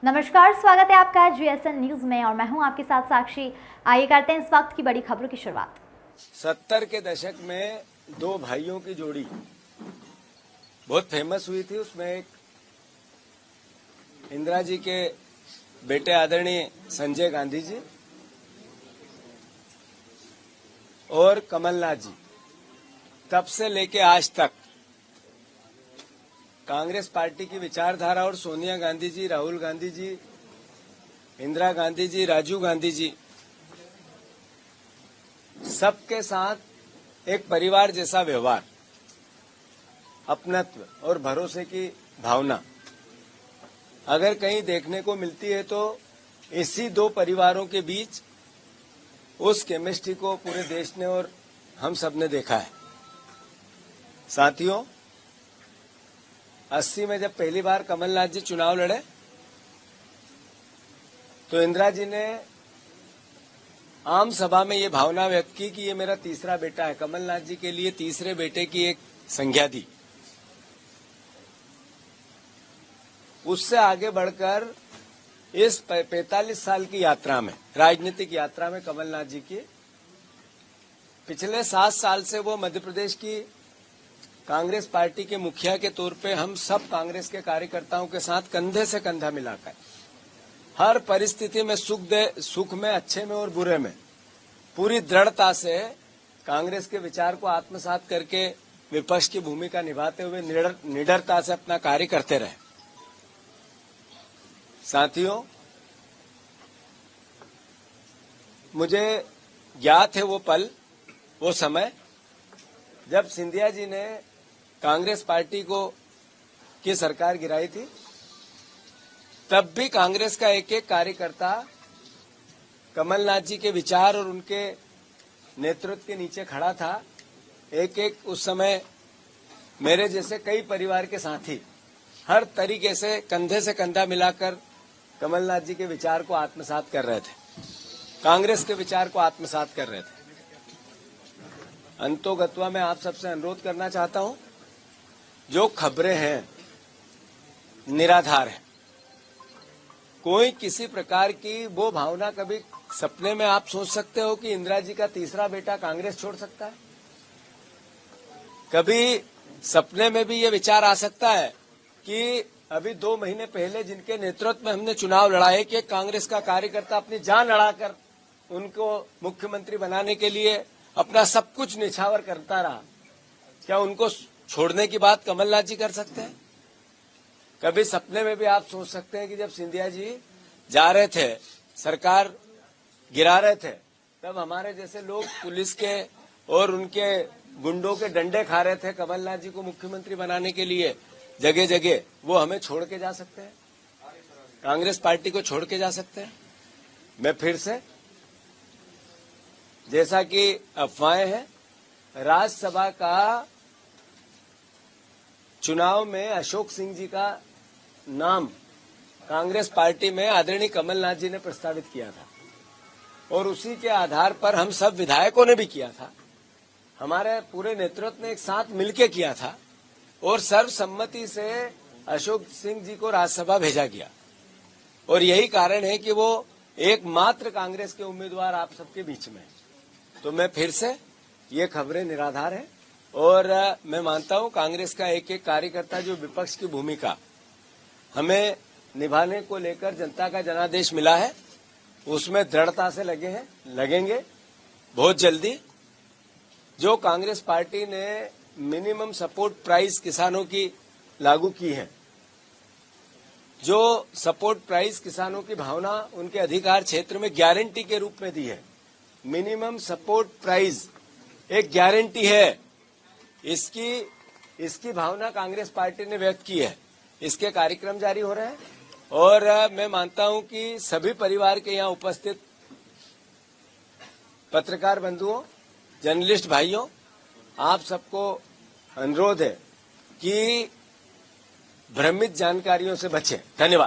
नमस्कार, स्वागत है आपका जीएसएन न्यूज में और मैं हूं आपके साथ साक्षी। आइए करते हैं इस वक्त की बड़ी खबरों की शुरुआत। 70 के दशक में दो भाइयों की जोड़ी बहुत फेमस हुई थी। उसमें एक इंदिरा जी के बेटे आदरणीय संजय गांधी जी और कमलनाथ जी। तब से लेके आज तक कांग्रेस पार्टी की विचारधारा और सोनिया गांधी जी, राहुल गांधी जी, इंदिरा गांधी जी, राजीव गांधी जी सबके साथ एक परिवार जैसा व्यवहार, अपनत्व और भरोसे की भावना अगर कहीं देखने को मिलती है तो इसी दो परिवारों के बीच उस केमिस्ट्री को पूरे देश ने और हम सब ने देखा है। साथियों, 80 में जब पहली बार कमलनाथ जी चुनाव लड़े तो इंदिरा जी ने आम सभा में ये भावना व्यक्त की कि ये मेरा तीसरा बेटा है। कमलनाथ जी के लिए तीसरे बेटे की एक संज्ञा दी। उससे आगे बढ़कर इस 45 साल की यात्रा में, राजनीतिक यात्रा में कमलनाथ जी की पिछले 7 साल से वो मध्य प्रदेश की कांग्रेस पार्टी के मुखिया के तौर पे हम सब कांग्रेस के कार्यकर्ताओं के साथ कंधे से कंधा मिलाकर हर परिस्थिति में सुख में, अच्छे में और बुरे में पूरी दृढ़ता से कांग्रेस के विचार को आत्मसात करके विपक्ष की भूमिका निभाते हुए निडरता से अपना कार्य करते रहे। साथियों, मुझे ज्ञात है वो पल, वो समय जब सिंधिया जी ने कांग्रेस पार्टी की सरकार गिराई थी। तब भी कांग्रेस का एक एक कार्यकर्ता कमलनाथ जी के विचार और उनके नेतृत्व के नीचे खड़ा था। एक एक उस समय मेरे जैसे कई परिवार के साथी हर तरीके से कंधे से कंधा मिलाकर कमलनाथ जी के विचार को आत्मसात कर रहे थे, कांग्रेस के विचार को आत्मसात कर रहे थे। अंतोगत्वा मैं आप सबसे अनुरोध करना चाहता हूं, जो खबरें हैं निराधार है। कोई किसी प्रकार की वो भावना, कभी सपने में आप सोच सकते हो कि इंदिरा जी का तीसरा बेटा कांग्रेस छोड़ सकता है? कभी सपने में भी ये विचार आ सकता है कि अभी 2 महीने पहले जिनके नेतृत्व में हमने चुनाव लड़ाए कि कांग्रेस का कार्यकर्ता अपनी जान लड़ाकर उनको मुख्यमंत्री बनाने के लिए अपना सब कुछ निछावर करता रहा, क्या उनको छोड़ने की बात कमलनाथ जी कर सकते हैं? कभी सपने में भी आप सोच सकते हैं कि जब सिंधिया जी जा रहे थे, सरकार गिरा रहे थे, तब हमारे जैसे लोग पुलिस के और उनके गुंडों के डंडे खा रहे थे कमलनाथ जी को मुख्यमंत्री बनाने के लिए जगह जगह, वो हमें छोड़ के जा सकते हैं? कांग्रेस पार्टी को छोड़ के जा सकते हैं? मैं फिर से, जैसा कि अफवाहें हैं, राज्यसभा का चुनाव में अशोक सिंह जी का नाम कांग्रेस पार्टी में आदरणीय कमलनाथ जी ने प्रस्तावित किया था और उसी के आधार पर हम सब विधायकों ने भी किया था, हमारे पूरे नेतृत्व ने एक साथ मिलकर किया था और सर्वसम्मति से अशोक सिंह जी को राज्यसभा भेजा गया। और यही कारण है कि वो एकमात्र कांग्रेस के उम्मीदवार आप सबके बीच में। तो मैं फिर से, ये खबरें निराधार है और मैं मानता हूं कांग्रेस का एक एक कार्यकर्ता जो विपक्ष की भूमिका हमें निभाने को लेकर जनता का जनादेश मिला है, उसमें दृढ़ता से लगे हैं, लगेंगे। बहुत जल्दी जो कांग्रेस पार्टी ने मिनिमम सपोर्ट प्राइस किसानों की लागू की है, जो सपोर्ट प्राइस किसानों की भावना उनके अधिकार क्षेत्र में गारंटी के रूप में दी है, मिनिमम सपोर्ट प्राइस एक गारंटी है, इसकी भावना कांग्रेस पार्टी ने व्यक्त की है। इसके कार्यक्रम जारी हो रहे हैं और मैं मानता हूं कि सभी परिवार के यहां उपस्थित पत्रकार बंधुओं, जर्नलिस्ट भाइयों, आप सबको अनुरोध है कि भ्रमित जानकारियों से बचें। धन्यवाद।